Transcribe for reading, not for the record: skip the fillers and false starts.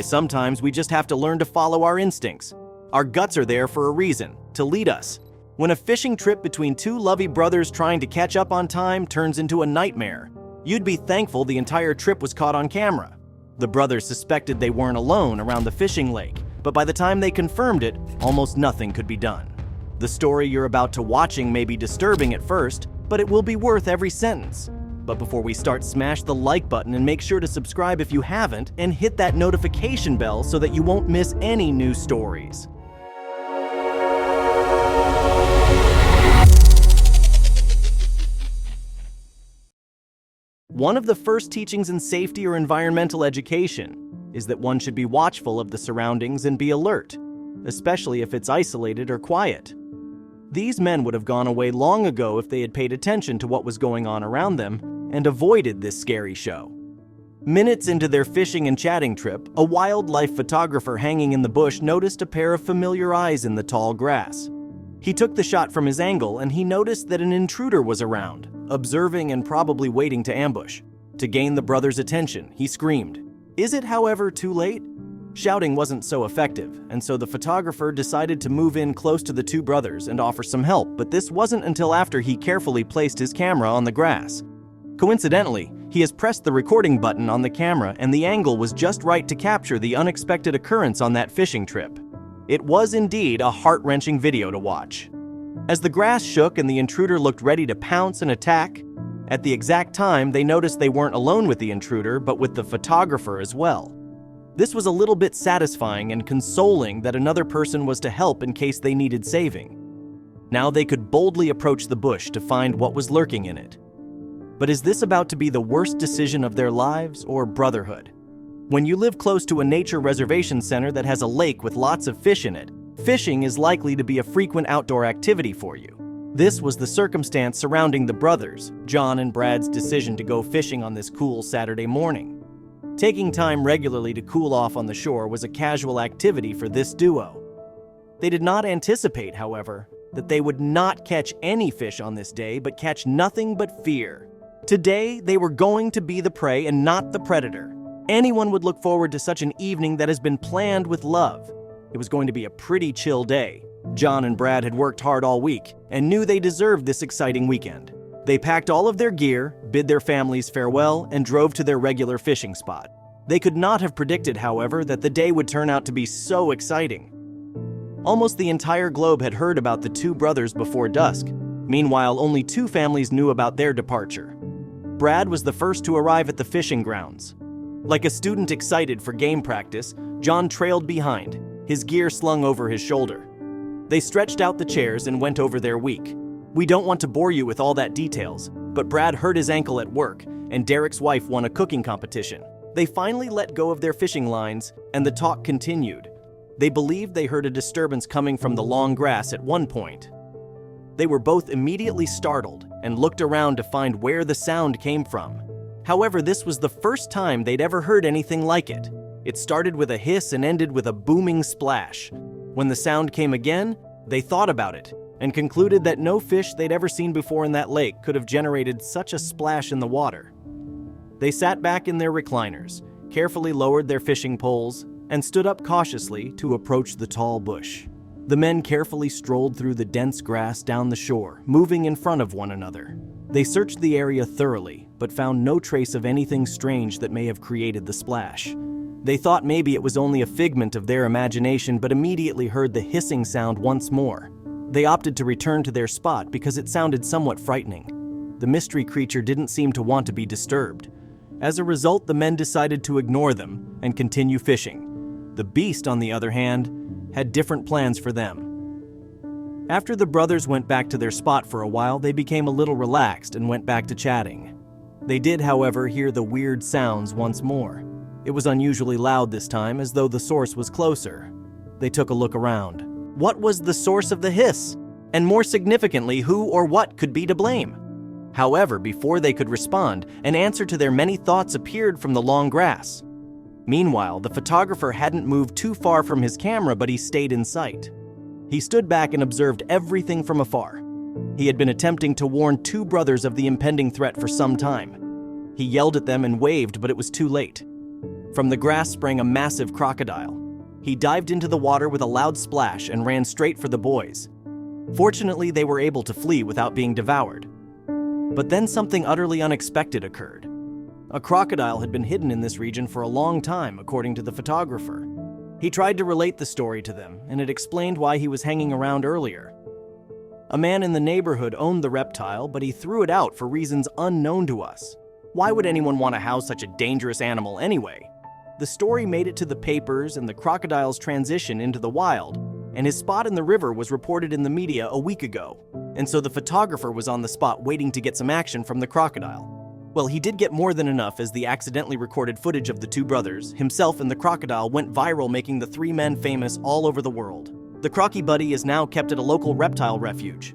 Sometimes we just have to learn to follow our instincts. Our guts are there for a reason, to lead us. When a fishing trip between two lovey brothers trying to catch up on time turns into a nightmare, you'd be thankful the entire trip was caught on camera. The brothers suspected they weren't alone around the fishing lake, but by the time they confirmed it, almost nothing could be done. The story you're about to watching may be disturbing at first, but it will be worth every sentence. But before we start, smash the like button and make sure to subscribe if you haven't, and hit that notification bell so that you won't miss any new stories. One of the first teachings in safety or environmental education is that one should be watchful of the surroundings and be alert, especially if it's isolated or quiet. These men would have gone away long ago if they had paid attention to what was going on around them and avoided this scary show. Minutes into their fishing and chatting trip, a wildlife photographer hanging in the bush noticed a pair of familiar eyes in the tall grass. He took the shot from his angle and he noticed that an intruder was around, observing and probably waiting to ambush. To gain the brothers' attention, he screamed. Is it, however, too late? Shouting wasn't so effective, and so the photographer decided to move in close to the two brothers and offer some help, but this wasn't until after he carefully placed his camera on the grass. Coincidentally, he has pressed the recording button on the camera and the angle was just right to capture the unexpected occurrence on that fishing trip. It was indeed a heart-wrenching video to watch. As the grass shook and the intruder looked ready to pounce and attack, at the exact time they noticed they weren't alone with the intruder but with the photographer as well. This was a little bit satisfying and consoling that another person was to help in case they needed saving. Now they could boldly approach the bush to find what was lurking in it. But is this about to be the worst decision of their lives or brotherhood? When you live close to a nature reservation center that has a lake with lots of fish in it, fishing is likely to be a frequent outdoor activity for you. This was the circumstance surrounding the brothers, John and Brad's decision to go fishing on this cool Saturday morning. Taking time regularly to cool off on the shore was a casual activity for this duo. They did not anticipate, however, that they would not catch any fish on this day but catch nothing but fear. Today, they were going to be the prey and not the predator. Anyone would look forward to such an evening that has been planned with love. It was going to be a pretty chill day. John and Brad had worked hard all week and knew they deserved this exciting weekend. They packed all of their gear, bid their families farewell, and drove to their regular fishing spot. They could not have predicted, however, that the day would turn out to be so exciting. Almost the entire globe had heard about the two brothers before dusk. Meanwhile, only two families knew about their departure. Brad was the first to arrive at the fishing grounds. Like a student excited for game practice, John trailed behind, his gear slung over his shoulder. They stretched out the chairs and went over their week. We don't want to bore you with all that details, but Brad hurt his ankle at work, and Derek's wife won a cooking competition. They finally let go of their fishing lines, and the talk continued. They believed they heard a disturbance coming from the long grass at one point. They were both immediately startled and looked around to find where the sound came from. However, this was the first time they'd ever heard anything like it. It started with a hiss and ended with a booming splash. When the sound came again, they thought about it and concluded that no fish they'd ever seen before in that lake could have generated such a splash in the water. They sat back in their recliners, carefully lowered their fishing poles, and stood up cautiously to approach the tall bush. The men carefully strolled through the dense grass down the shore, moving in front of one another. They searched the area thoroughly, but found no trace of anything strange that may have created the splash. They thought maybe it was only a figment of their imagination, but immediately heard the hissing sound once more. They opted to return to their spot because it sounded somewhat frightening. The mystery creature didn't seem to want to be disturbed. As a result, the men decided to ignore them and continue fishing. The beast, on the other hand, had different plans for them. After the brothers went back to their spot for a while, they became a little relaxed and went back to chatting. They did, however, hear the weird sounds once more. It was unusually loud this time, as though the source was closer. They took a look around. What was the source of the hiss? And more significantly, who or what could be to blame? However, before they could respond, an answer to their many thoughts appeared from the long grass. Meanwhile, the photographer hadn't moved too far from his camera, but he stayed in sight. He stood back and observed everything from afar. He had been attempting to warn two brothers of the impending threat for some time. He yelled at them and waved, but it was too late. From the grass sprang a massive crocodile. He dived into the water with a loud splash and ran straight for the boys. Fortunately, they were able to flee without being devoured. But then something utterly unexpected occurred. A crocodile had been hidden in this region for a long time, according to the photographer. He tried to relate the story to them, and it explained why he was hanging around earlier. A man in the neighborhood owned the reptile, but he threw it out for reasons unknown to us. Why would anyone want to house such a dangerous animal anyway? The story made it to the papers, and the crocodile's transition into the wild, and his spot in the river was reported in the media a week ago, and so the photographer was on the spot waiting to get some action from the crocodile. Well, he did get more than enough, as the accidentally recorded footage of the two brothers, himself and the crocodile, went viral, making the three men famous all over the world. The Crocky Buddy is now kept at a local reptile refuge,